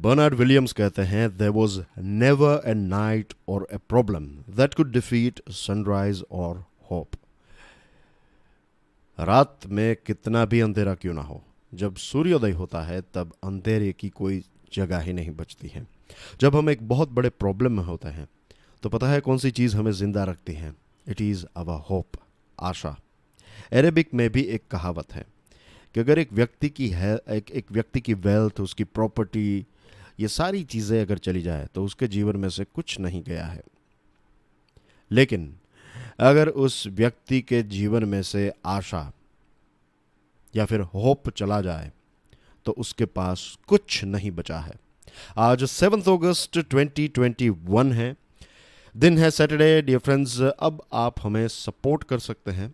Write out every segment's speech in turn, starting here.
Bernard Williams कहते हैं there was never a night or a problem that could defeat sunrise or hope. रात में कितना भी अंधेरा क्यों ना हो, जब सूर्योदय होता है तब अंधेरे की कोई जगह ही नहीं बचती है। जब हम एक बहुत बड़े प्रॉब्लम में होते हैं तो पता है कौन सी चीज़ हमें जिंदा रखती है? It is our hope, Asha. Arabic में भी एक कहावत है कि अगर एक व्यक्ति की है एक व्यक्ति की वेल्थ, उसकी प्रॉपर्टी, ये सारी चीज़ें अगर चली जाए तो उसके जीवन में से कुछ नहीं गया है। लेकिन अगर उस व्यक्ति के जीवन में से आशा या फिर होप चला जाए तो उसके पास कुछ नहीं बचा है। आज 7 अगस्त 2021 है, दिन है सैटरडे। डियर फ्रेंड्स, अब आप हमें सपोर्ट कर सकते हैं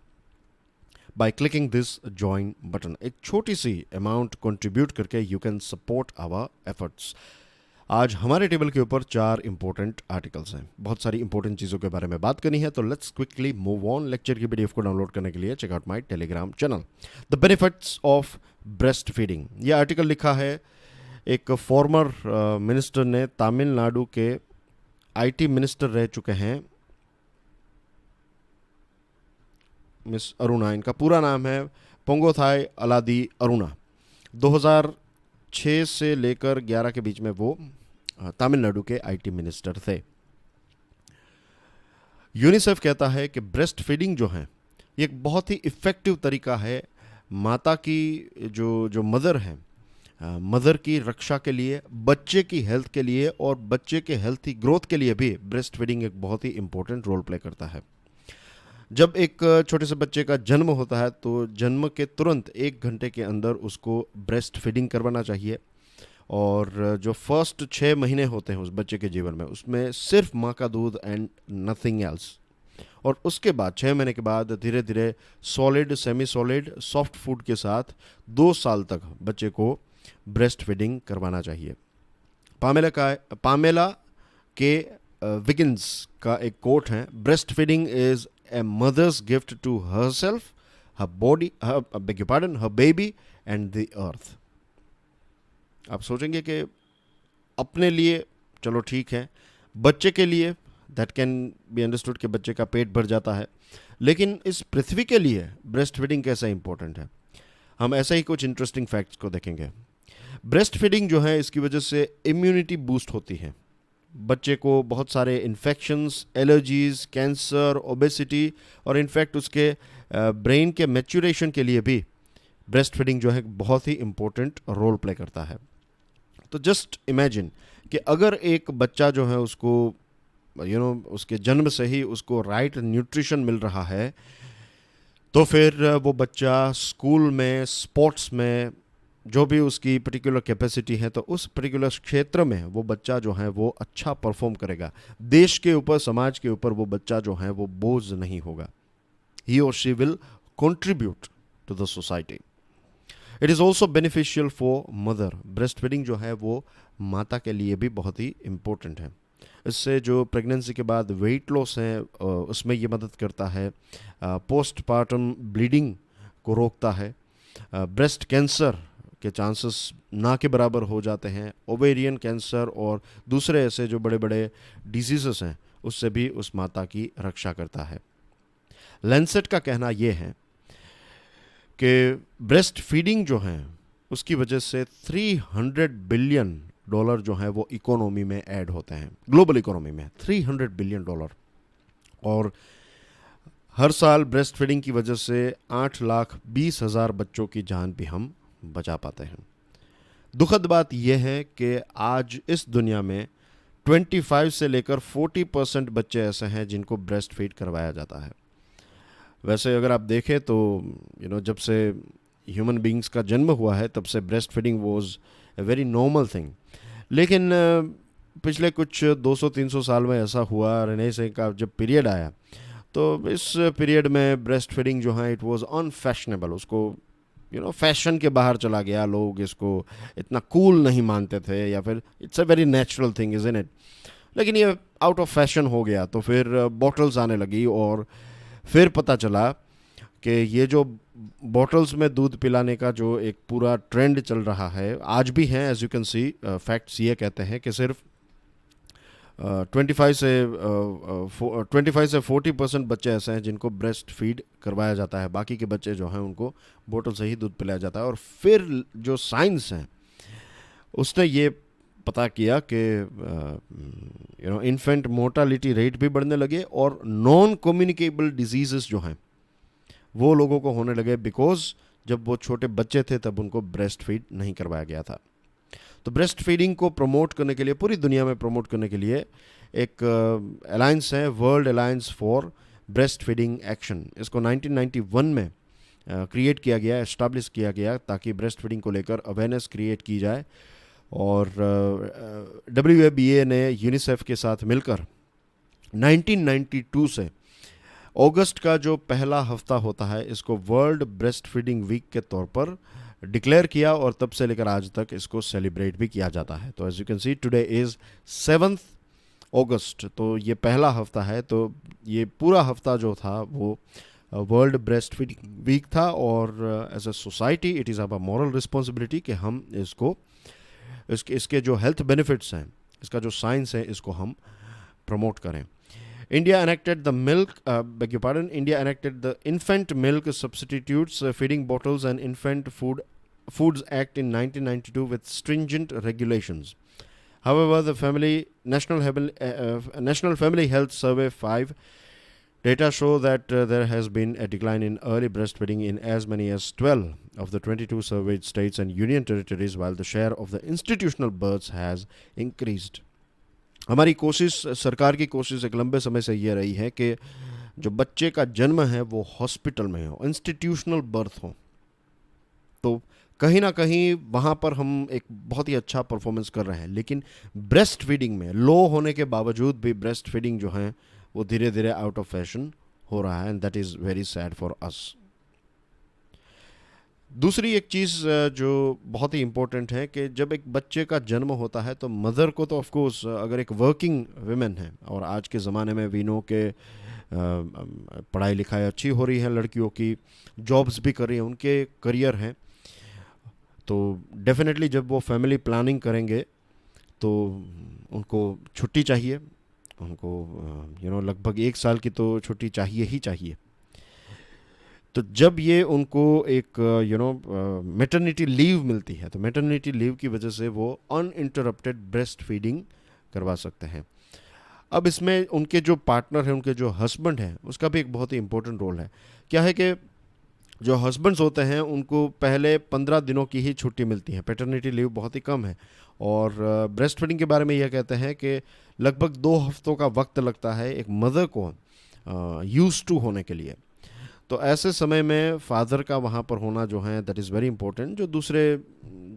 by clicking this join button. एक छोटी सी अमाउंट कंट्रीब्यूट करके you can support our efforts. आज हमारे टेबल के ऊपर 4 इंपॉर्टेंट आर्टिकल्स हैं। बहुत सारी इंपॉर्टेंट चीज़ों के बारे में बात करनी है, तो let's quickly move on. Lecture की पीडीएफ को डाउनलोड करने के लिए check out my Telegram channel. The benefits of breast feeding, ये आर्टिकल लिखा है एक फॉर्मर मिनिस्टर ने, तमिलनाडु के आईटी मिनिस्टर रह चुके हैं मिस अरुणा। इनका पूरा नाम है पोंगोथाई अलादी अरुणा। 2006 से लेकर 11 के बीच में वो तमिलनाडु के आईटी मिनिस्टर थे। यूनिसेफ कहता है कि ब्रेस्ट फीडिंग जो है ये एक बहुत ही इफ़ेक्टिव तरीका है माता की जो मदर है, मदर की रक्षा के लिए, बच्चे की हेल्थ के लिए और बच्चे के हेल्थी ग्रोथ के लिए भी ब्रेस्ट फीडिंग एक बहुत ही इंपॉर्टेंट रोल प्ले करता है। जब एक छोटे से बच्चे का जन्म होता है तो जन्म के तुरंत 1 घंटे के अंदर उसको ब्रेस्ट फीडिंग करवाना चाहिए। और जो फर्स्ट 6 महीने होते हैं उस बच्चे के जीवन में, उसमें सिर्फ माँ का दूध एंड नथिंग एल्स। और उसके बाद 6 महीने के बाद धीरे धीरे solid, semi solid, soft food के साथ 2 साल तक बच्चे को ब्रेस्ट फीडिंग करवाना चाहिए। पामेला के विगिंस का एक कोट है, breast feeding is a mother's gift to herself, her body, her baby and the earth. आप सोचेंगे कि अपने लिए चलो ठीक है, बच्चे के लिए दैट कैन बी अंडरस्टूड कि बच्चे का पेट भर जाता है, लेकिन इस पृथ्वी के लिए ब्रेस्ट फीडिंग कैसा इंपॉर्टेंट है, हम ऐसे ही कुछ इंटरेस्टिंग फैक्ट्स को देखेंगे। ब्रेस्ट फीडिंग जो है इसकी वजह से इम्यूनिटी बूस्ट होती है। बच्चे को बहुत सारे इन्फेक्शंस, एलर्जीज, कैंसर, ओबेसिटी और इनफैक्ट उसके ब्रेन के मैच्योरेशन के लिए भी ब्रेस्ट फीडिंग जो है बहुत ही इंपॉर्टेंट रोल प्ले करता है। तो जस्ट इमेजिन कि अगर एक बच्चा जो है उसको उसके जन्म से ही उसको राइट न्यूट्रिशन मिल रहा है तो फिर वो बच्चा स्कूल में, स्पोर्ट्स में, जो भी उसकी पर्टिकुलर कैपेसिटी है तो उस पर्टिकुलर क्षेत्र में वो बच्चा जो है वो अच्छा परफॉर्म करेगा। देश के ऊपर, समाज के ऊपर वो बच्चा जो है वो बोझ नहीं होगा। ही और she will contribute to the society. It is also beneficial for mother. Breast feeding जो है वो माता के लिए भी बहुत ही इम्पोर्टेंट है। इससे जो प्रेगनेंसी के बाद वेट लॉस है उसमें ये मदद करता है, पोस्टपार्टम ब्लीडिंग को रोकता है, ब्रेस्ट कैंसर के चांसेस ना के बराबर हो जाते हैं, ओवेरियन कैंसर और दूसरे ऐसे जो बड़े बड़े डिजीज़ेस हैं उससे भी उस माता की रक्षा करता है। लैंसेट का कहना यह है कि ब्रेस्ट फीडिंग जो है उसकी वजह से $300 बिलियन जो है वो इकोनॉमी में ऐड होते हैं, ग्लोबल इकोनॉमी में $300 बिलियन। और हर साल ब्रेस्ट फीडिंग की वजह से 8,20,000 बच्चों की जान भी हम बचा पाते हैं। दुखद बात यह है कि आज इस दुनिया में 25 से लेकर 40% बच्चे ऐसे हैं जिनको ब्रेस्ट फीड करवाया जाता है। वैसे अगर आप देखें तो जब से ह्यूमन बींग्स का जन्म हुआ है तब से breast feeding was a very normal thing. लेकिन पिछले कुछ 200-300 साल में ऐसा हुआ, रेनेसां का जब पीरियड आया तो इस पीरियड में ब्रेस्ट फीडिंग जो है इट वाज अनफैशनेबल। उसको फैशन के बाहर चला गया, लोग इसको इतना कूल नहीं मानते थे या फिर it's a very natural thing isn't it. लेकिन ये आउट ऑफ फैशन हो गया तो फिर बॉटल्स आने लगी और फिर पता चला कि ये जो बॉटल्स में दूध पिलाने का जो एक पूरा ट्रेंड चल रहा है आज भी है, as you can see, facts ये कहते हैं कि सिर्फ 25 से 40% बच्चे ऐसे हैं जिनको ब्रेस्ट फीड करवाया जाता है, बाकी के बच्चे जो हैं उनको बोतल से ही दूध पिलाया जाता है। और फिर जो साइंस है उसने ये पता किया कि इन्फेंट मोर्टालिटी रेट भी बढ़ने लगे और नॉन कम्युनिकेबल डिजीजेस जो हैं वो लोगों को होने लगे, बिकॉज जब वो छोटे बच्चे थे तब उनको ब्रेस्ट फीड नहीं करवाया गया था। तो ब्रेस्ट फीडिंग को प्रमोट करने के लिए, पूरी दुनिया में प्रमोट करने के लिए एक अलायंस है, world alliance for breast feeding action. इसको 1991 में क्रिएट किया गया, एस्टाब्लिश किया गया ताकि ब्रेस्ट फीडिंग को लेकर अवेयरनेस क्रिएट की जाए। और WBA ने यूनिसेफ के साथ मिलकर 1992 से अगस्त का जो पहला हफ्ता होता है इसको वर्ल्ड ब्रेस्ट फीडिंग वीक के तौर पर डिक्लेयर किया और तब से लेकर आज तक इसको सेलिब्रेट भी किया जाता है। तो as you can see today is 7 August, तो ये पहला हफ्ता है। तो ये पूरा हफ्ता जो था वो वर्ल्ड ब्रेस्ट फीडिंग वीक था और as a society it is our moral responsibility कि हम इसके जो हेल्थ बेनिफिट्स हैं, इसका जो साइंस है, इसको हम प्रमोट करें। India enacted the India enacted the Infant Milk Substitutes Feeding Bottles and Infant Foods Act in 1992 with stringent regulations. However, the National Family Health Survey 5 data show that there has been a decline in early breastfeeding in as many as 12 of the 22 surveyed states and union territories, while the share of the institutional births has increased. हमारी कोशिश, सरकार की कोशिश एक लंबे समय से ये रही है कि जो बच्चे का जन्म है वो हॉस्पिटल में हो, इंस्टीट्यूशनल बर्थ हो। तो कहीं ना कहीं वहाँ पर हम एक बहुत ही अच्छा परफॉर्मेंस कर रहे हैं, लेकिन ब्रेस्ट फीडिंग में लो होने के बावजूद भी ब्रेस्ट फीडिंग जो है वो धीरे धीरे आउट ऑफ फैशन हो रहा है, and that is very sad for us. दूसरी एक चीज़ जो बहुत ही इम्पोर्टेंट है कि जब एक बच्चे का जन्म होता है तो मदर को तो ऑफ कोर्स, अगर एक वर्किंग वुमेन है, और आज के ज़माने में वी नो के पढ़ाई लिखाई अच्छी हो रही है, लड़कियों की जॉब्स भी कर रही हैं, उनके करियर हैं, तो डेफिनेटली जब वो फैमिली प्लानिंग करेंगे तो उनको छुट्टी चाहिए, उनको लगभग 1 साल की तो छुट्टी चाहिए ही चाहिए। तो जब ये उनको एक मैटरनिटी लीव मिलती है तो मैटरनिटी लीव की वजह से वो अनइंटरप्टेड ब्रेस्ट फीडिंग करवा सकते हैं। अब इसमें उनके जो पार्टनर हैं, उनके जो हस्बैंड हैं, उसका भी एक बहुत ही इंपॉर्टेंट रोल है। क्या है कि जो हस्बैंड्स होते हैं उनको पहले 15 दिनों की ही छुट्टी मिलती है, पैटर्निटी लीव बहुत ही कम है। और ब्रेस्ट फीडिंग के बारे में यह कहते हैं कि लगभग 2 हफ्तों का वक्त लगता है एक मदर को यूज टू होने के लिए। तो ऐसे समय में फादर का वहाँ पर होना जो है दैट इज़ वेरी इंपॉर्टेंट। जो दूसरे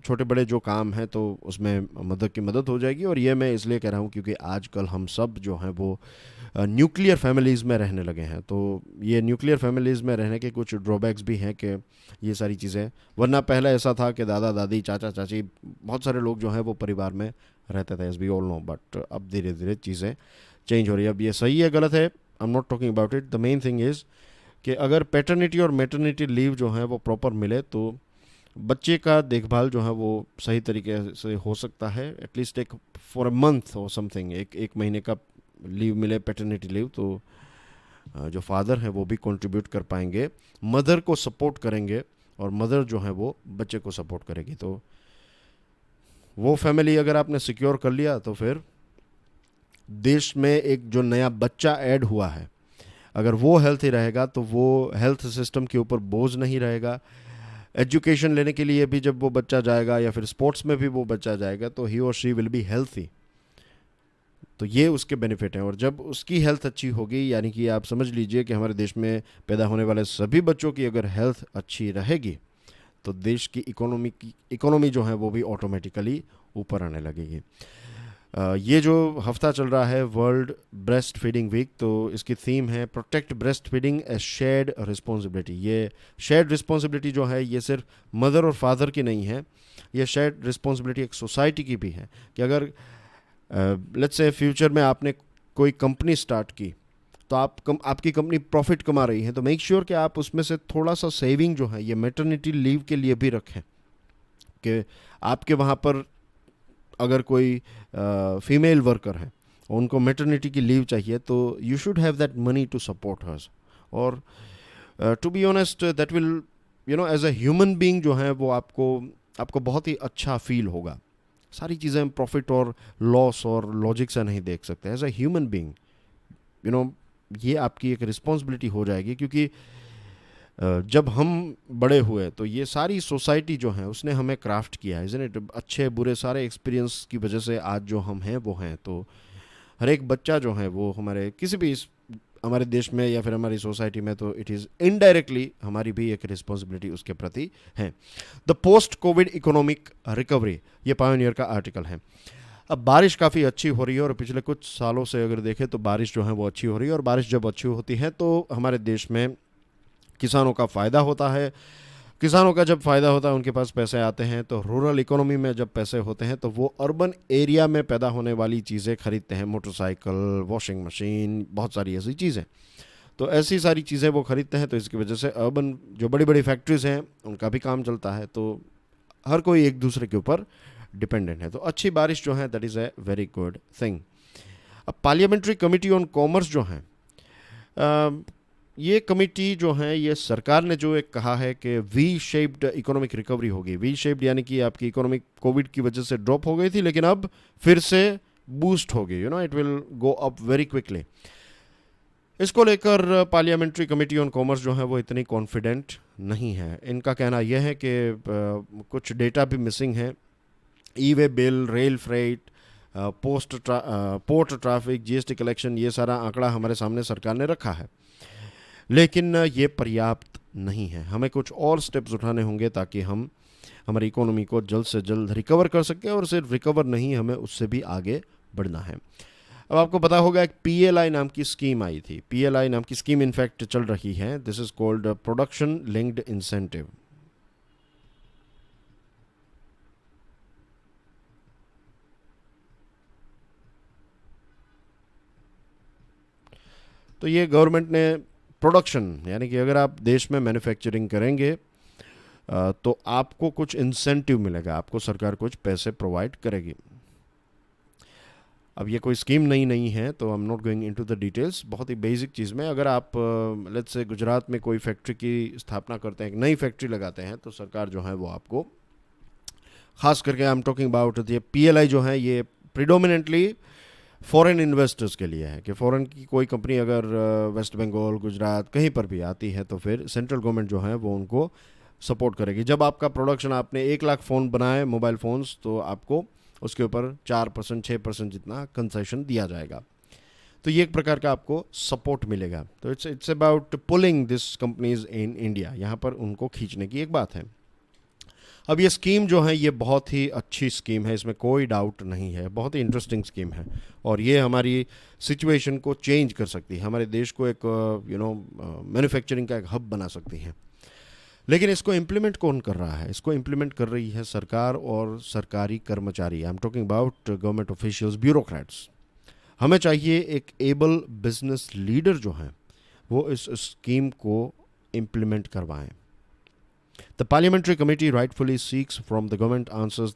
छोटे बड़े जो काम हैं तो उसमें मदर की मदद हो जाएगी। और ये मैं इसलिए कह रहा हूँ क्योंकि आजकल हम सब जो हैं वो न्यूक्लियर फैमिलीज़ में रहने लगे हैं। तो ये न्यूक्लियर फैमिलीज़ में रहने के कुछ ड्रॉबैक्स भी हैं कि ये सारी चीज़ें, वरना पहले ऐसा था कि दादा दादी चाचा चाची बहुत सारे लोग जो हैं वो परिवार में रहते थे, as we all know. But अब धीरे धीरे चीज़ें चेंज हो रही है। अब ये सही है गलत है, I am not talking about it. The main thing is कि अगर पैटर्निटी और मैटरनिटी लीव जो है वो प्रॉपर मिले तो बच्चे का देखभाल जो है वो सही तरीके से हो सकता है। एटलीस्ट एक फॉर अ मंथ और समथिंग, एक महीने का लीव मिले पैटर्निटी लीव, तो जो फादर हैं वो भी कंट्रीब्यूट कर पाएंगे, मदर को सपोर्ट करेंगे और मदर जो है वो बच्चे को सपोर्ट करेगी। तो वो फैमिली अगर आपने सिक्योर कर लिया तो फिर देश में एक जो नया बच्चा ऐड हुआ है, अगर वो हेल्थी रहेगा तो वो हेल्थ सिस्टम के ऊपर बोझ नहीं रहेगा। एजुकेशन लेने के लिए भी जब वो बच्चा जाएगा या फिर स्पोर्ट्स में भी वो बच्चा जाएगा तो ही और शी विल बी हेल्थी। तो ये उसके बेनिफिट हैं। और जब उसकी हेल्थ अच्छी होगी, यानी कि आप समझ लीजिए कि हमारे देश में पैदा होने वाले सभी बच्चों की अगर हेल्थ अच्छी रहेगी तो देश की इकोनॉमी जो है वो भी ऑटोमेटिकली ऊपर आने लगेगी। ये जो हफ्ता चल रहा है वर्ल्ड ब्रेस्ट फीडिंग वीक, तो इसकी थीम है प्रोटेक्ट ब्रेस्ट फीडिंग ए शेयर्ड रिस्पॉन्सिबिलिटी। ये शेयर्ड रिस्पॉन्सिबिलिटी जो है ये सिर्फ मदर और फादर की नहीं है, ये शेयर्ड रिस्पॉन्सिबिलिटी एक सोसाइटी की भी है। कि अगर लेट्स से फ्यूचर में आपने कोई कंपनी स्टार्ट की तो आपकी कंपनी प्रॉफिट कमा रही है, तो मेक श्योर कि आप उसमें से थोड़ा सा सेविंग जो है ये मैटरनिटी लीव के लिए भी रखें, कि आपके वहाँ पर अगर कोई फीमेल वर्कर है, उनको मैटरनिटी की लीव चाहिए, तो you should have that money to support hers. और to be honest, that will as a human being जो है वो आपको बहुत ही अच्छा फील होगा। सारी चीज़ें हम प्रॉफिट और लॉस और लॉजिक से नहीं देख सकते। एज अ ह्यूमन बीइंग ये आपकी एक रिस्पॉन्सिबिलिटी हो जाएगी, क्योंकि जब हम बड़े हुए तो ये सारी सोसाइटी जो है उसने हमें क्राफ्ट किया है, इज़न्ट इट? अच्छे बुरे सारे एक्सपीरियंस की वजह से आज जो हम हैं वो हैं। तो हर एक बच्चा जो है वो हमारे किसी भी हमारे देश में या फिर हमारी सोसाइटी में, तो इट इज़ इनडायरेक्टली हमारी भी एक रिस्पॉन्सिबिलिटी उसके प्रति है। The post Covid economic recovery, ये पायोनियर का आर्टिकल है। अब बारिश काफ़ी अच्छी हो रही है, और पिछले कुछ सालों से अगर देखें तो बारिश जो है वो अच्छी हो रही है, और बारिश जब अच्छी होती है तो हमारे देश में किसानों का फ़ायदा होता है। किसानों का जब फ़ायदा होता है, उनके पास पैसे आते हैं, तो रूरल इकोनॉमी में जब पैसे होते हैं तो वो अर्बन एरिया में पैदा होने वाली चीज़ें खरीदते हैं, मोटरसाइकिल, वॉशिंग मशीन, बहुत सारी ऐसी चीज़ें। तो ऐसी सारी चीज़ें वो खरीदते हैं, तो इसकी वजह से अर्बन जो बड़ी बड़ी फैक्ट्रीज़ हैं उनका भी काम चलता है, तो हर कोई एक दूसरे के ऊपर डिपेंडेंट है। तो अच्छी बारिश जो है that is a very good thing. अब पार्लियामेंट्री कमेटी ऑन कॉमर्स जो है, ये कमेटी जो है, ये सरकार ने जो एक कहा है कि वी शेप्ड इकोनॉमिक रिकवरी होगी। वी शेप्ड यानी कि आपकी इकोनॉमिक कोविड की वजह से ड्रॉप हो गई थी, लेकिन अब फिर से बूस्ट होगी, it will go up very quickly. इसको लेकर पार्लियामेंट्री कमेटी ऑन कॉमर्स जो है वो इतनी कॉन्फिडेंट नहीं है। इनका कहना यह है कि कुछ डेटा भी मिसिंग है। E way bill, rail freight, port traffic, GST collection, ये सारा आंकड़ा हमारे सामने सरकार ने रखा है, लेकिन ये पर्याप्त नहीं है। हमें कुछ और स्टेप्स उठाने होंगे ताकि हम हमारी इकोनॉमी को जल्द से जल्द रिकवर कर सकें, और सिर्फ रिकवर नहीं, हमें उससे भी आगे बढ़ना है। अब आपको पता होगा एक पीएलआई नाम की स्कीम आई थी। पीएलआई नाम की स्कीम इनफैक्ट चल रही है। This is called production linked incentive. तो ये गवर्नमेंट ने प्रोडक्शन, यानी कि अगर आप देश में मैन्युफैक्चरिंग करेंगे तो आपको कुछ इंसेंटिव मिलेगा, आपको सरकार कुछ पैसे प्रोवाइड करेगी। अब ये कोई स्कीम नई नहीं है, तो I am not going into the details. बहुत ही बेसिक चीज़ में, अगर आप लेट्स से गुजरात में कोई फैक्ट्री की स्थापना करते हैं, एक नई फैक्ट्री लगाते हैं, तो सरकार जो है वो आपको, खास करके आई एम टॉकिंग अबाउट ये पीएलआई जो है, ये प्रिडोमिनेंटली फॉरेन इन्वेस्टर्स के लिए है, कि फॉरेन की कोई कंपनी अगर वेस्ट बंगाल, गुजरात कहीं पर भी आती है, तो फिर सेंट्रल गवर्नमेंट जो है वो उनको सपोर्ट करेगी। जब आपका प्रोडक्शन, आपने 1 लाख फ़ोन बनाए, मोबाइल फ़ोन्स, तो आपको उसके ऊपर 4%, 6% जितना कंसेशन दिया जाएगा। तो ये एक प्रकार का आपको सपोर्ट मिलेगा। तो it's about pulling this companies in India, यहाँ पर उनको खींचने की एक बात है। अब ये स्कीम जो है ये बहुत ही अच्छी स्कीम है, इसमें कोई डाउट नहीं है, बहुत ही इंटरेस्टिंग स्कीम है, और ये हमारी सिचुएशन को चेंज कर सकती है, हमारे देश को एक मैन्युफैक्चरिंग का एक हब बना सकती है। लेकिन इसको इम्प्लीमेंट कौन कर रहा है? इसको इम्प्लीमेंट कर रही है सरकार और सरकारी कर्मचारी। I am talking about government officials, bureaucrats. हमें चाहिए एक एबल बिजनेस लीडर जो हैं वो इस स्कीम को इम्प्लीमेंट करवाएं। The parliamentary committee rightfully seeks from the government answers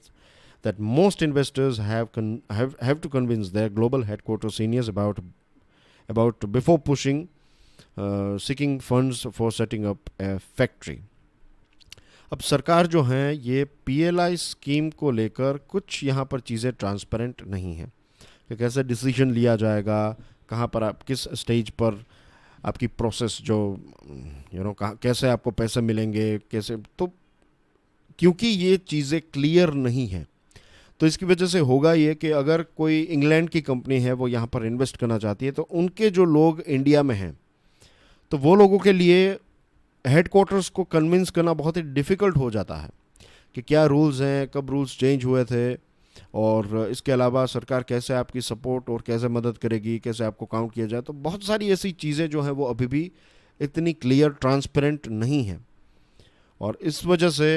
that most investors have to convince their global headquarters seniors about before pushing seeking funds for setting up a factory. अब सरकार जो है ये PLI scheme को लेकर कुछ यहाँ पर चीज़ें ट्रांसपेरेंट नहीं है, कि कैसे डिसीजन लिया जाएगा, कहाँ पर आप किस स्टेज पर आपकी प्रोसेस जो कैसे आपको पैसे मिलेंगे, कैसे, तो क्योंकि ये चीज़ें क्लियर नहीं है, तो इसकी वजह से होगा ये कि अगर कोई इंग्लैंड की कंपनी है वो यहाँ पर इन्वेस्ट करना चाहती है, तो उनके जो लोग इंडिया में हैं, तो वो लोगों के लिए हेडक्वार्टर्स को कन्विंस करना बहुत ही डिफ़िकल्ट हो जाता है कि क्या रूल्स हैं, कब रूल्स चेंज हुए थे, और इसके अलावा सरकार कैसे आपकी सपोर्ट और कैसे मदद करेगी, कैसे आपको काउंट किया जाए। तो बहुत सारी ऐसी चीज़ें जो हैं वो अभी भी इतनी क्लियर, ट्रांसपेरेंट नहीं है, और इस वजह से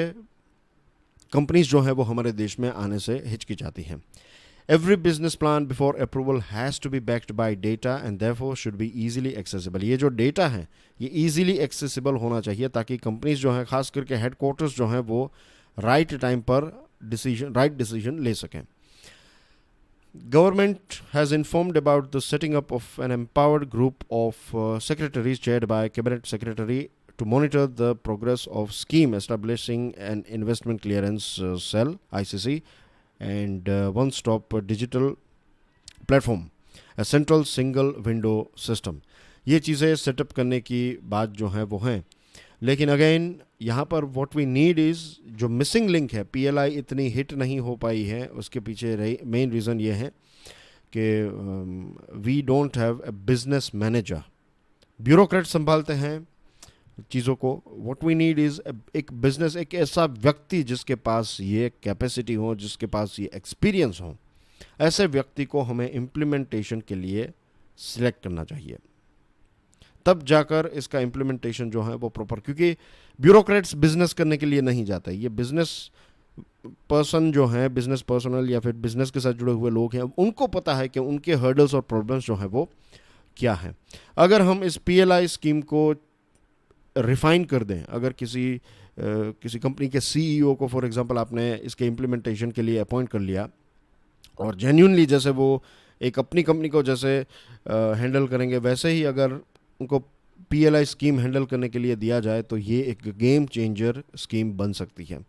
कंपनीज जो है वो हमारे देश में आने से हिचकिचाती हैं। Every business plan before approval has to be backed by data and therefore should be easily accessible. ये जो डेटा है ये easily accessible होना चाहिए ताकि कंपनीज जो हैं खास करके हेडक्वार्टर्स जो हैं वो राइट टाइम पर राइट डिसीजन ले सकें. Government has informed about the setting up of an empowered group of secretaries chaired by Cabinet Secretary to monitor the progress of scheme establishing an investment clearance cell ICC and one-stop digital platform, a central single window system. ये चीज़ें setup करने की बात जो है वो हैं, लेकिन अगेन यहाँ पर व्हाट वी नीड इज़ जो मिसिंग लिंक है. पीएलआई इतनी हिट नहीं हो पाई है, उसके पीछे मेन रीज़न ये है कि we don't have a business manager. Bureaucrat संभालते हैं चीज़ों को. व्हाट वी नीड इज़ एक ऐसा व्यक्ति जिसके पास ये कैपेसिटी हो, जिसके पास ये एक्सपीरियंस हो. ऐसे व्यक्ति को हमें इम्प्लीमेंटेशन के लिए सिलेक्ट करना चाहिए, तब जाकर इसका इम्प्लीमेंटेशन जो है वो प्रॉपर. क्योंकि ब्यूरोक्रेट्स बिजनेस करने के लिए नहीं जाते. ये बिजनेस पर्सन जो हैं, बिजनेस पर्सनल या फिर बिजनेस के साथ जुड़े हुए लोग हैं, उनको पता है कि उनके हर्डल्स और प्रॉब्लम्स जो हैं वो क्या हैं. अगर हम इस पीएलआई स्कीम को रिफाइन कर दें, अगर किसी कंपनी के सीईओ को फॉर एग्जांपल आपने इसके इम्प्लीमेंटेशन के लिए अपॉइंट कर लिया और जेन्युइनली जैसे वो एक अपनी कंपनी को जैसे हैंडल करेंगे वैसे ही अगर उनको पीएलआई स्कीम हैंडल करने के लिए दिया जाए तो ये एक गेम चेंजर स्कीम बन सकती है.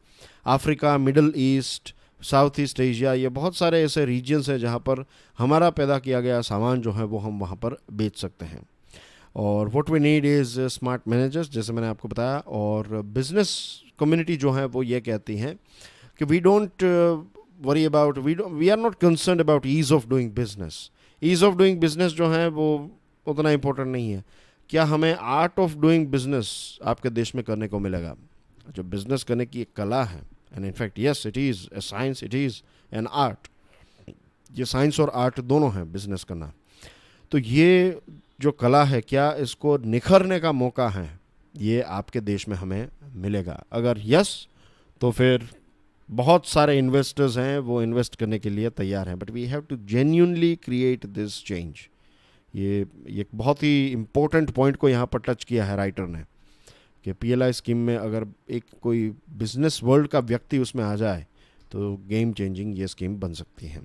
Africa, middle east, south east Asia, ये बहुत सारे ऐसे रीजन्स हैं जहाँ पर हमारा पैदा किया गया सामान जो है वो हम वहाँ पर बेच सकते हैं. और what we need is smart managers, जैसे मैंने आपको बताया. और बिजनेस कम्युनिटी जो है वो ये कहती हैं कि we don't worry about, we are not concern about ease of doing business. Ease of doing business जो है वो उतना इम्पोर्टेंट नहीं है. क्या हमें आर्ट ऑफ डूइंग बिजनेस आपके देश में करने को मिलेगा? जो बिजनेस करने की एक कला है, and in fact yes it is a science, it is an art. ये साइंस और आर्ट दोनों हैं बिजनेस करना. तो ये जो कला है, क्या इसको निखरने का मौका है ये आपके देश में हमें मिलेगा? अगर यस तो फिर बहुत सारे इन्वेस्टर्स हैं वो इन्वेस्ट करने के लिए तैयार हैं. But we have to genuinely create this change. ये एक बहुत ही इम्पोर्टेंट पॉइंट को यहाँ पर टच किया है राइटर ने कि पीएलआई स्कीम में अगर एक कोई बिजनेस वर्ल्ड का व्यक्ति उसमें आ जाए तो गेम चेंजिंग ये स्कीम बन सकती है.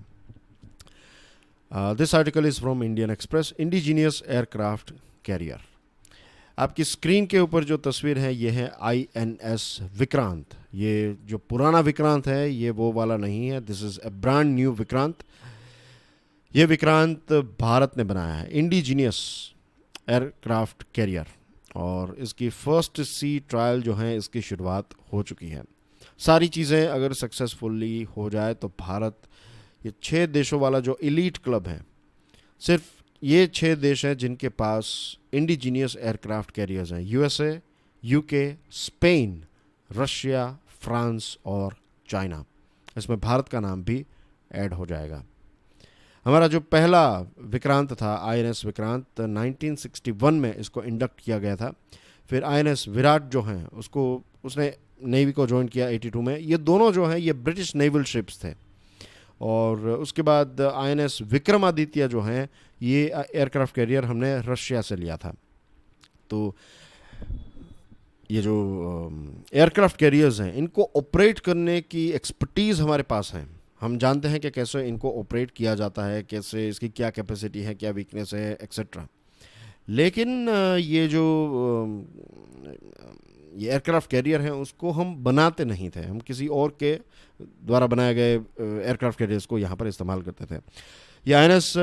This article is from Indian express. Indigenous aircraft carrier. आपकी स्क्रीन के ऊपर जो तस्वीर है ये है INS विक्रांत. ये जो पुराना विक्रांत है ये वो वाला नहीं है. This is a brand new Vikrant. ये विक्रांत भारत ने बनाया है, इंडिजीनियस एयरक्राफ्ट कैरियर. और इसकी फर्स्ट सी ट्रायल जो है इसकी शुरुआत हो चुकी है. सारी चीज़ें अगर सक्सेसफुली हो जाए तो भारत ये 6 देशों वाला जो एलीट क्लब है, सिर्फ ये 6 देश हैं जिनके पास इंडिजीनियस एयरक्राफ्ट कैरियर्स हैं. USA, UK, Spain, Russia, France और चाइना. इसमें भारत का नाम भी ऐड हो जाएगा. हमारा जो पहला विक्रांत था INS विक्रांत 1961 में इसको इंडक्ट किया गया था. फिर INS विराट जो हैं उसने नेवी को ज्वाइन किया 82 में. ये दोनों जो हैं ये ब्रिटिश नेवल शिप्स थे. और उसके बाद INS विक्रमादित्य जो हैं ये एयरक्राफ्ट कैरियर हमने रशिया से लिया था. तो ये जो एयरक्राफ्ट कैरियर्स हैं इनको ऑपरेट करने की एक्सपर्टीज़ हमारे पास है. हम जानते हैं कि कैसे इनको ऑपरेट किया जाता है, कैसे इसकी क्या कैपेसिटी है, क्या वीकनेस है, एक्सेट्रा. लेकिन ये जो ये एयरक्राफ्ट कैरियर हैं उसको हम बनाते नहीं थे. हम किसी और के द्वारा बनाए गए एयरक्राफ्ट कैरियर्स को यहाँ पर इस्तेमाल करते थे. ये INS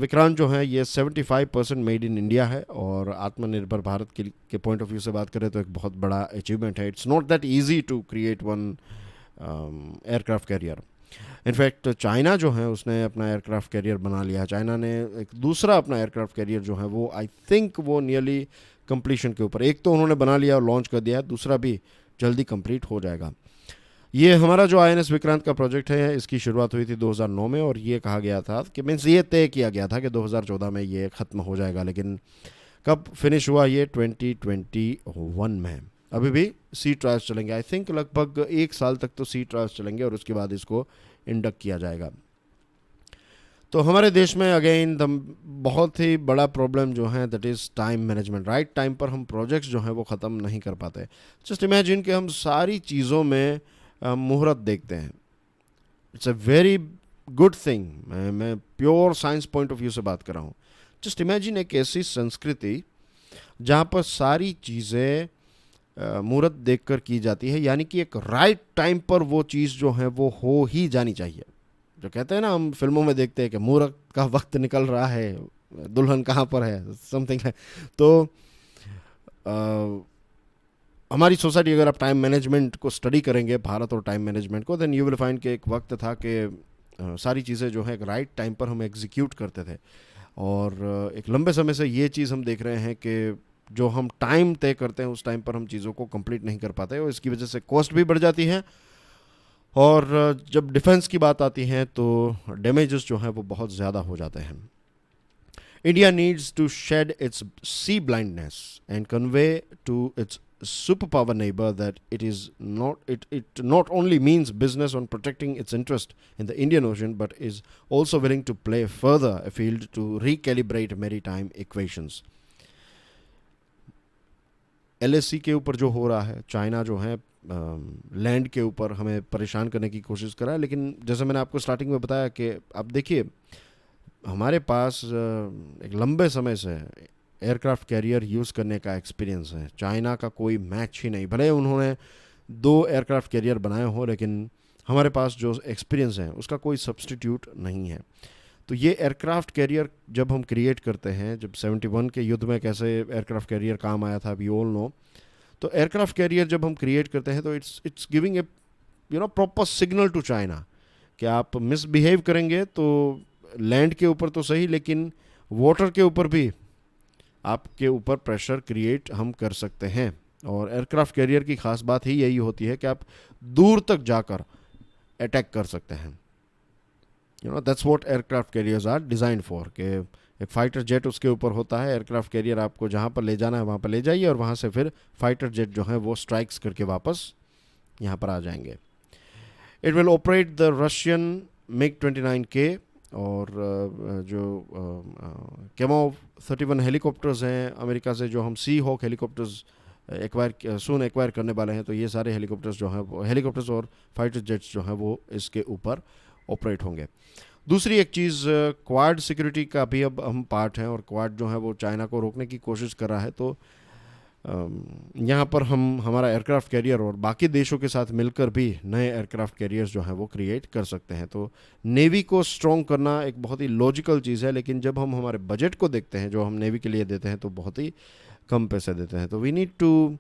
विक्रांत जो है ये 75% मेड इन इंडिया है. और आत्मनिर्भर भारत के पॉइंट ऑफ व्यू से बात करें तो एक बहुत बड़ा अचीवमेंट है. It's not that easy to create one aircraft carrier. In fact China जो है उसने अपना एयरक्राफ्ट कैरियर बना लिया. चाइना ने एक दूसरा अपना एयरक्राफ्ट कैरियर जो है वो आई थिंक वो नियरली कंप्लीशन के ऊपर. एक तो उन्होंने बना लिया और लॉन्च कर दिया है, दूसरा भी जल्दी कंप्लीट हो जाएगा. ये हमारा जो INS विक्रांत का प्रोजेक्ट है इसकी शुरुआत हुई थी 2009 में. और ये कहा गया था कि मीन्स ये तय किया गया था कि 2014 में ये ख़त्म हो जाएगा. लेकिन कब फिनिश हुआ? ये 2021 में. अभी भी सी ट्रायल्स चलेंगे. आई थिंक लगभग 1 साल तक तो सी ट्रायल्स चलेंगे और उसके बाद इसको इंडक्ट किया जाएगा. तो हमारे देश में अगेन द बहुत ही बड़ा प्रॉब्लम जो है that is time management. Right time पर हम प्रोजेक्ट्स जो हैं वो ख़त्म नहीं कर पाते। जस्ट इमेजिन कि हम सारी चीज़ों में मुहूर्त देखते हैं। It's a very good thing. मैं pure science point of view से बात कर रहा हूँ। जस्ट इमेजिन एक ऐसी संस्कृति जहाँ पर सारी चीज़ें मुहूर्त देखकर की जाती है, यानी कि एक राइट टाइम पर वो चीज़ जो है वो हो ही जानी चाहिए। जो कहते हैं ना, हम फिल्मों में देखते हैं कि मुहूर्त का वक्त निकल रहा है, दुल्हन कहाँ पर है, समथिंग है। तो हमारी सोसाइटी, अगर आप टाइम मैनेजमेंट को स्टडी करेंगे, भारत और टाइम मैनेजमेंट को, देन यू विल फाइंड कि एक वक्त था कि सारी चीज़ें जो है एक राइट टाइम पर हम एग्जीक्यूट करते थे। और एक लंबे समय से ये चीज़ हम देख रहे हैं कि जो हम टाइम तय करते हैं उस टाइम पर हम चीज़ों को कंप्लीट नहीं कर पाते, और इसकी वजह से कॉस्ट भी बढ़ जाती है। और जब डिफेंस की बात आती है तो डैमेजेस जो हैं वो बहुत ज़्यादा हो जाते हैं। India needs to shed its sea blindness and convey to its superpower neighbor that it not only means business on protecting its interest in the Indian Ocean, but is also willing to play further afield to recalibrate maritime equations. LAC के ऊपर जो हो रहा है, China जो है land के ऊपर हमें परेशान करने की कोशिश कर रहा है। लेकिन जैसे मैंने आपको स्टार्टिंग में बताया कि आप देखिए, हमारे पास एक लंबे समय से एयरक्राफ्ट कैरियर यूज़ करने का एक्सपीरियंस है। चाइना का कोई मैच ही नहीं। भले उन्होंने 2 एयरक्राफ्ट कैरियर बनाए हो, लेकिन हमारे पास जो एक्सपीरियंस है उसका कोई सब्स्टिट्यूट नहीं है। तो ये एयरक्राफ्ट कैरियर जब हम क्रिएट करते हैं, जब 71 के युद्ध में कैसे एयरक्राफ्ट कैरियर काम आया था, वी ऑल नो। तो एयरक्राफ्ट कैरियर जब हम क्रिएट करते हैं तो it's giving a proper signal to China कि आप मिसबिहेव करेंगे तो लैंड के ऊपर तो सही, लेकिन वाटर के ऊपर भी आपके ऊपर प्रेशर क्रिएट हम कर सकते हैं। और एयरक्राफ्ट कैरियर की खास बात ही यही होती है कि आप दूर तक जाकर अटैक कर सकते हैं। That's what aircraft carriers are design for. कि एक फाइटर जेट उसके ऊपर होता है, एयरक्राफ्ट कैरियर आपको जहाँ पर ले जाना है वहाँ पर ले जाइए, और वहाँ से फिर फाइटर जेट जो है वो स्ट्राइक्स करके वापस यहाँ पर आ जाएंगे। It will operate the Russian MiG-29K और जो कैमोव 31 हेलीकॉप्टर्स हैं अमेरिका से, जो हम सी हॉक हेलीकॉप्टर्स एक्वायर करने वाले हैं। तो ये सारे हेलीकॉप्टर्स जो हैं, हेलीकॉप्टर्स और फाइटर जेट्स जो हैं वो इसके ऊपर ऑपरेट होंगे। दूसरी एक चीज़, क्वाड सिक्योरिटी का भी अब हम पार्ट हैं, और क्वाड जो है वो चाइना को रोकने की कोशिश कर रहा है। तो यहाँ पर हम हमारा एयरक्राफ्ट कैरियर और बाकी देशों के साथ मिलकर भी नए एयरक्राफ्ट कैरियर्स जो हैं वो क्रिएट कर सकते हैं। तो नेवी को स्ट्रॉन्ग करना एक बहुत ही लॉजिकल चीज़ है, लेकिन जब हम हमारे बजट को देखते हैं जो हम नेवी के लिए देते हैं तो बहुत ही कम पैसे देते हैं। तो we need to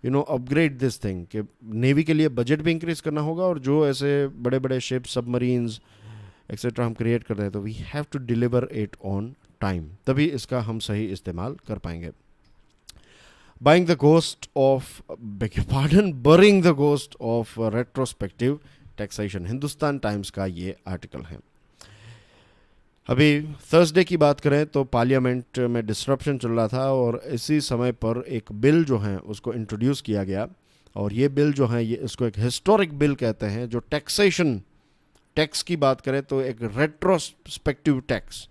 upgrade this thing कि नेवी के लिए बजट भी इंक्रीज करना होगा, और जो ऐसे बड़े बड़े शिप, सबमरीन्स एक्सेट्रा हम क्रिएट कर रहे हैं तो we have to deliver it on time, तभी इसका हम सही इस्तेमाल कर पाएंगे। Burying the ghost of retrospective taxation, Hindustan times का ये आर्टिकल है। अभी थर्सडे की बात करें तो पार्लियामेंट में डिस्ट्रप्शन चल रहा था, और इसी समय पर एक बिल जो है उसको इंट्रोड्यूस किया गया। और ये बिल जो है, ये इसको एक हिस्टोरिक बिल कहते हैं। जो टैक्स की बात करें तो एक रेट्रोस्पेक्टिव टैक्स।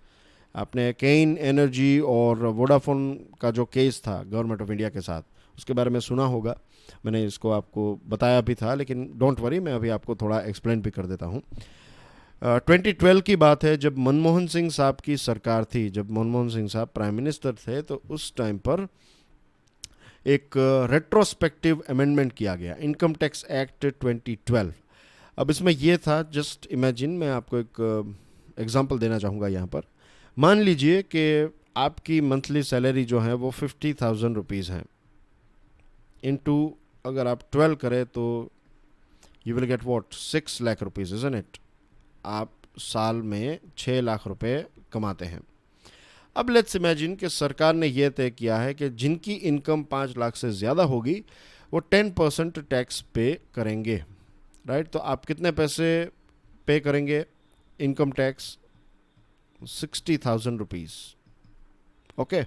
आपने केन एनर्जी और वोडाफोन का जो केस था गवर्नमेंट ऑफ इंडिया के साथ, उसके बारे में सुना होगा। मैंने इसको आपको बताया भी था, लेकिन डोंट वरी, मैं अभी आपको थोड़ा एक्सप्लेन भी कर देता हूँ। 2012 की बात है, जब मनमोहन सिंह साहब की सरकार थी, जब मनमोहन सिंह साहब प्राइम मिनिस्टर थे, तो उस टाइम पर एक रेट्रोस्पेक्टिव अमेंडमेंट किया गया, इनकम टैक्स एक्ट 2012। अब इसमें यह था, जस्ट इमेजिन, मैं आपको एक एग्जांपल देना चाहूँगा यहाँ पर। मान लीजिए कि आपकी मंथली सैलरी जो है वो 50,000 रुपीज़ है, इनटू अगर आप 12 करें तो you will get what 6 lakh rupees, isn't it. आप साल में 6 लाख रुपए कमाते हैं। अब लेट्स इमेजिन कि सरकार ने यह तय किया है कि जिनकी इनकम 5 लाख से ज़्यादा होगी वो 10% टैक्स पे करेंगे, राइट। तो आप कितने पैसे पे करेंगे इनकम टैक्स? 60,000 rupees, okay.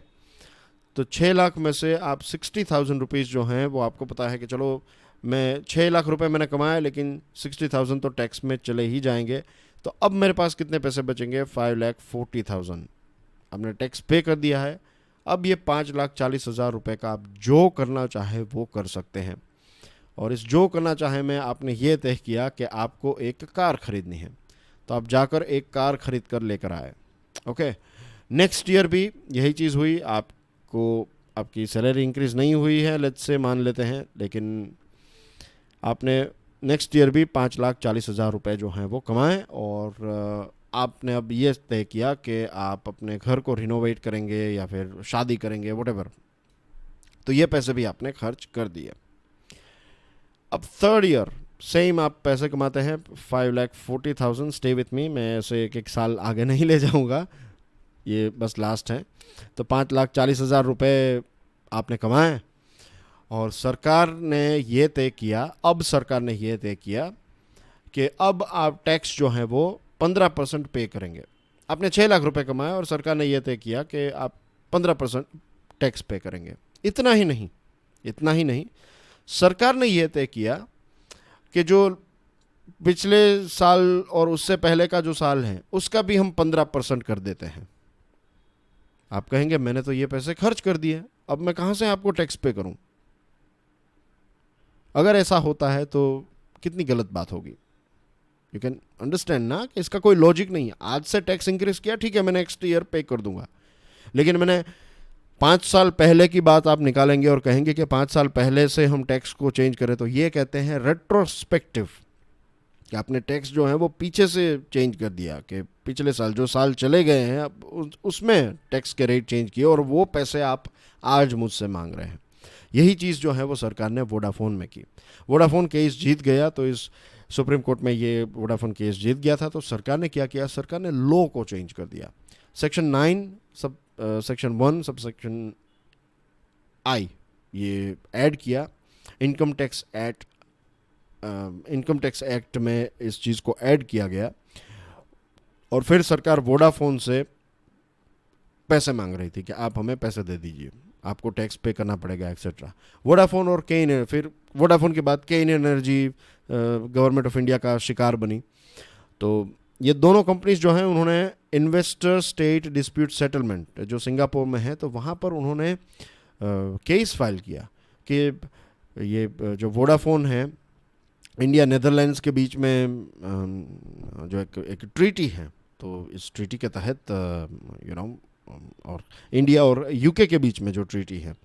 तो 6 लाख में से आप 60,000 रुपीज़ जो हैं वो आपको पता है कि चलो मैं 6 लाख रुपए मैंने कमाया, लेकिन 60,000 तो टैक्स में चले ही जाएंगे। तो अब मेरे पास कितने पैसे बचेंगे? 5,40,000। आपने टैक्स पे कर दिया है, अब ये 5,40,000 रुपये का आप जो करना चाहे वो कर सकते हैं। और इस जो करना चाहे में आपने ये तय किया कि आपको एक कार खरीदनी है, तो आप जाकर एक कार खरीद कर लेकर आए। ओके, नेक्स्ट ईयर भी यही चीज़ हुई, आपको आपकी सैलरी इंक्रीज़ नहीं हुई है, लेट्स से मान लेते हैं, लेकिन आपने नेक्स्ट ईयर भी 5,40,000 रुपये जो हैं वो कमाएं, और आपने अब ये तय किया कि आप अपने घर को रिनोवेट करेंगे या फिर शादी करेंगे, व्हाटएवर। तो ये पैसे भी आपने खर्च कर दिए। अब थर्ड ईयर सेम आप पैसे कमाते हैं, 5,40,000। स्टे विथ मी, मैं ऐसे एक साल आगे नहीं ले जाऊंगा, ये बस लास्ट है। तो 5,40,000 रुपये आपने कमाए, और सरकार ने ये तय किया, अब सरकार ने ये तय किया कि अब आप टैक्स जो है वो 15% पे करेंगे। आपने 6 लाख रुपए कमाए और सरकार ने यह तय किया कि आप 15% टैक्स पे करेंगे। इतना ही नहीं, सरकार ने यह तय किया कि जो पिछले साल और उससे पहले का जो साल है उसका भी हम 15% कर देते हैं। आप कहेंगे मैंने तो ये पैसे खर्च कर दिए, अब मैं कहाँ से आपको टैक्स पे करूं? अगर ऐसा होता है तो कितनी गलत बात होगी। यू कैन अंडरस्टैंड ना कि इसका कोई लॉजिक नहीं है। आज से टैक्स इंक्रीज किया, ठीक है, मैं नेक्स्ट ईयर पे कर दूंगा, लेकिन मैंने 5 साल पहले की बात आप निकालेंगे और कहेंगे कि 5 साल पहले से हम टैक्स को चेंज करें, तो ये कहते हैं रेट्रोस्पेक्टिव, कि आपने टैक्स जो है वो पीछे से चेंज कर दिया, कि पिछले साल जो साल चले गए हैं अब उसमें टैक्स के रेट चेंज किए और वो पैसे आप आज मुझसे मांग रहे हैं। यही चीज़ जो है वो सरकार ने वोडाफोन में की। वोडाफोन केस जीत गया, तो इस सुप्रीम कोर्ट में ये वोडाफोन केस जीत गया था, तो सरकार ने क्या किया? सरकार ने लॉ को चेंज कर दिया। Section 9 section 1 sub section I ये ऐड किया। इनकम टैक्स एक्ट में इस चीज़ को ऐड किया गया, और फिर सरकार वोडाफोन से पैसे मांग रही थी कि आप हमें पैसे दे दीजिए, आपको टैक्स पे करना पड़ेगा एक्सेट्रा। वोडाफोन और केन, फिर वोडाफोन के बाद केन एनर्जी गवर्नमेंट ऑफ इंडिया का शिकार बनी। तो ये दोनों कंपनीज जो हैं उन्होंने इन्वेस्टर स्टेट डिस्प्यूट सेटलमेंट जो सिंगापुर में है, तो वहाँ पर उन्होंने केस फाइल किया कि ये जो वोडाफोन है, इंडिया नेदरलैंड्स के बीच में जो एक ट्रीटी है, तो इस ट्रीटी के तहत और इंडिया और यूके के बीच में जो ट्रीटी है,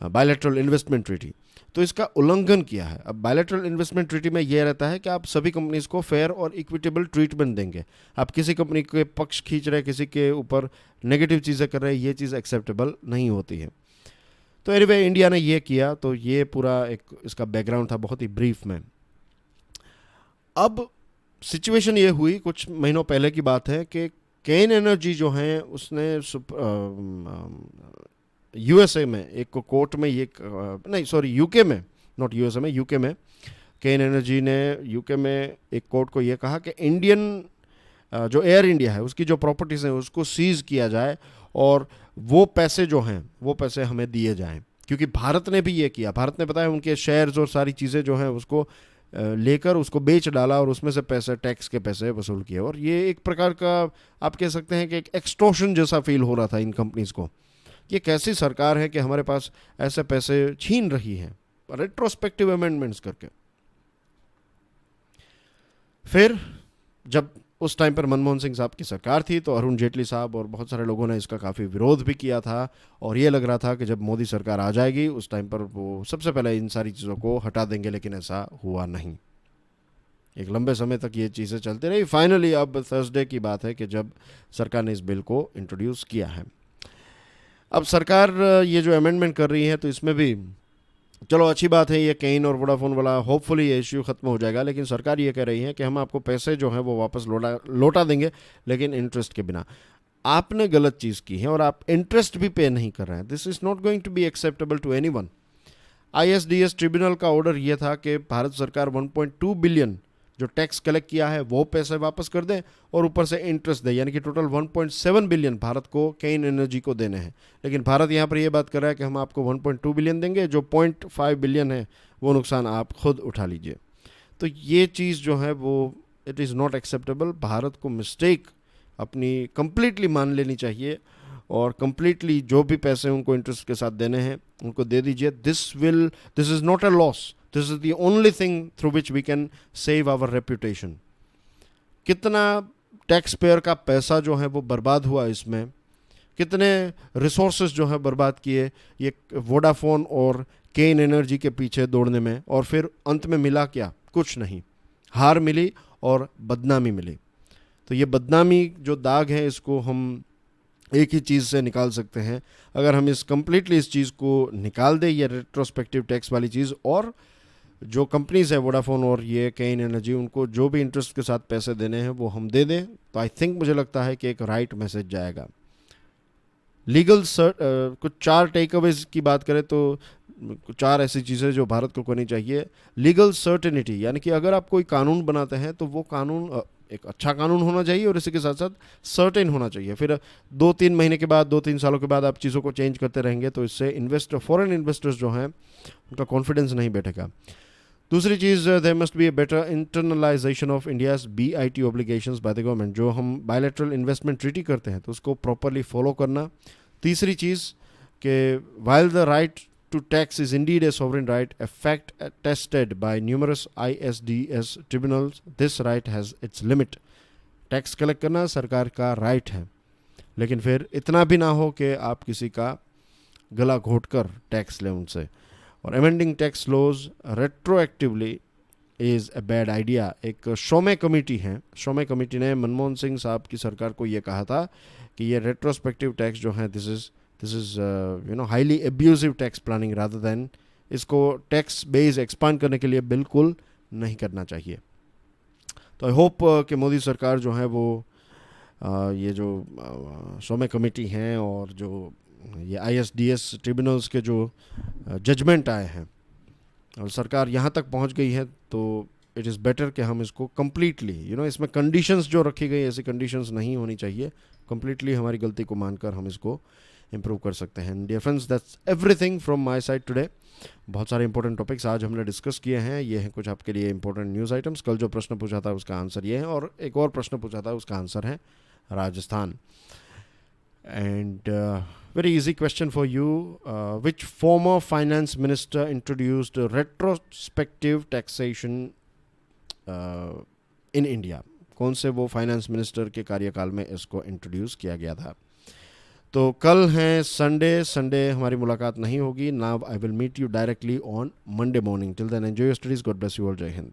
बायलैटरल इन्वेस्टमेंट ट्रीटी, तो इसका उल्लंघन किया है। अब बायलैटरल इन्वेस्टमेंट ट्रीटी में यह रहता है कि आप सभी कंपनीज को फेयर और इक्विटेबल ट्रीटमेंट देंगे। आप किसी कंपनी के पक्ष खींच रहे, किसी के ऊपर नेगेटिव चीज़ें कर रहे, ये चीज़ एक्सेप्टेबल नहीं होती है। तो एनीवे इंडिया ने ये किया, तो ये पूरा एक इसका बैकग्राउंड था बहुत ही ब्रीफ में। अब सिचुएशन ये हुई, कुछ महीनों पहले की बात है, कि केन एनर्जी जो है उसने यूएसए में एक कोर्ट में ये नहीं सॉरी यूके में, नॉट यूएसए में, यूके में केन एनर्जी ने यूके में एक कोर्ट को ये कहा कि इंडियन जो एयर इंडिया है उसकी जो प्रॉपर्टीज़ हैं उसको सीज किया जाए, और वो पैसे जो हैं वो पैसे हमें दिए जाएं, क्योंकि भारत ने भी ये किया। भारत ने बताया उनके शेयर्स और सारी चीज़ें जो हैं उसको लेकर उसको बेच डाला और उसमें से पैसे, टैक्स के पैसे वसूल किए। और ये एक प्रकार का आप कह सकते हैं कि एक एक्सटॉर्शन जैसा फील हो रहा था इन कंपनीज को। ये कैसी सरकार है कि हमारे पास ऐसे पैसे छीन रही है रेट्रोस्पेक्टिव अमेंडमेंट्स करके। फिर जब उस टाइम पर मनमोहन सिंह साहब की सरकार थी, तो अरुण जेटली साहब और बहुत सारे लोगों ने इसका काफ़ी विरोध भी किया था, और ये लग रहा था कि जब मोदी सरकार आ जाएगी उस टाइम पर वो सबसे पहले इन सारी चीज़ों को हटा देंगे, लेकिन ऐसा हुआ नहीं। एक लंबे समय तक ये चीज़ें चलती रही। फाइनली अब थर्सडे की बात है कि जब सरकार ने इस बिल को इंट्रोड्यूस किया है। अब सरकार ये जो अमेंडमेंट कर रही है, तो इसमें भी चलो अच्छी बात है, ये केन और वोडाफोन वाला होपफुली ये इश्यू ख़त्म हो जाएगा, लेकिन सरकार ये कह रही है कि हम आपको पैसे जो हैं वो वापस लौटा देंगे, लेकिन इंटरेस्ट के बिना। आपने गलत चीज़ की है और आप इंटरेस्ट भी पे नहीं कर रहे हैं। This is not going to be acceptable to anyone. ISDS tribunal का ऑर्डर ये था कि भारत सरकार 1.2 बिलियन जो टैक्स कलेक्ट किया है वो पैसे वापस कर दें, और ऊपर से इंटरेस्ट दे, यानी कि टोटल 1.7 बिलियन भारत को केन एनर्जी को देने हैं। लेकिन भारत यहाँ पर ये बात कर रहा है कि हम आपको 1.2 बिलियन देंगे, जो 0.5 बिलियन है वो नुकसान आप खुद उठा लीजिए। तो ये चीज़ जो है वो it is not acceptable. Bharat को मिस्टेक अपनी कंप्लीटली मान लेनी चाहिए और कंप्लीटली जो भी पैसे उनको इंटरेस्ट के साथ देने हैं उनको दे दीजिए। This is not a loss, this is the only thing through which we can save our reputation. कितना टैक्स पेयर का पैसा जो है वो बर्बाद हुआ इसमें, कितने रिसोर्सेज जो है बर्बाद किए ये वोडाफोन और केन एनर्जी के पीछे दौड़ने में, और फिर अंत में मिला क्या? कुछ नहीं, हार मिली और बदनामी मिली। तो ये बदनामी जो दाग है इसको हम एक ही चीज़ से निकाल सकते हैं। अगर हम कंप्लीटली इस चीज़ को निकाल दें, ये रेट्रोस्पेक्टिव टैक्स वाली चीज़, और जो कंपनीज है वोडाफोन और ये केन एनर्जी, उनको जो भी इंटरेस्ट के साथ पैसे देने हैं वो हम दे दें, तो आई थिंक मुझे लगता है कि एक राइट मैसेज जाएगा। लीगल कुछ 4 टेक अवेज की बात करें तो 4 ऐसी चीज़ें जो भारत को करनी चाहिए। लीगल सर्टेनिटी, यानी कि अगर आप कोई कानून बनाते हैं तो वो कानून एक अच्छा कानून होना चाहिए और इसी के साथ साथ सर्टेन होना चाहिए। फिर 2-3 महीने के बाद, 2-3 सालों के बाद आप चीज़ों को चेंज करते रहेंगे तो इससे फॉरेन इन्वेस्टर्स जो हैं उनका कॉन्फिडेंस नहीं बैठेगा। दूसरी चीज़, there must be a better internalisation of India's BIT obligations by the government. जो हम बायलैटरल इन्वेस्टमेंट ट्रीटी करते हैं तो उसको प्रॉपरली फॉलो करना। तीसरी चीज़ कि while the right to tax is indeed a sovereign right, a fact attested by numerous ISDS tribunals, this right has its limit. Tax collect करना सरकार का राइट है, लेकिन फिर इतना भी ना हो कि आप किसी का गला घोट कर टैक्स लें उनसे। और amending tax laws retroactively is a bad idea. एक शोमे कमेटी है, शोमे कमेटी ने मनमोहन सिंह साहब की सरकार को ये कहा था कि ये रेट्रोस्पेक्टिव टैक्स जो है this is highly abusive tax planning, rather than इसको टैक्स बेस एक्सपांड करने के लिए बिल्कुल नहीं करना चाहिए। तो आई होप कि मोदी सरकार जो है वो ये जो शोमे कमेटी हैं और जो ये ISDS ट्रिब्यूनल्स के जो जजमेंट आए हैं और सरकार यहाँ तक पहुँच गई है, तो इट इज़ बेटर कि हम इसको कम्प्लीटली इसमें कंडीशंस जो रखी गई ऐसी कंडीशंस नहीं होनी चाहिए। कम्प्लीटली हमारी गलती को मानकर हम इसको इम्प्रूव कर सकते हैं। Dear friends, that's everything from my side today. बहुत सारे इंपॉर्टेंट टॉपिक्स आज हमने डिस्कस किए हैं। ये हैं कुछ आपके लिए इंपॉर्टेंट न्यूज़ आइटम्स। कल जो प्रश्न पूछा था उसका आंसर ये है, और एक और प्रश्न पूछा था उसका आंसर है Rajasthan. And very easy question for you. Which former finance minister introduced retrospective taxation in India? कौन से वो फाइनेंस मिनिस्टर के कार्यकाल में इसको इंट्रोड्यूस किया गया था? तो कल है संडे हमारी मुलाकात नहीं होगी। Now I will meet you directly on Monday morning. Till then enjoy your studies. God bless you all. जय हिंद।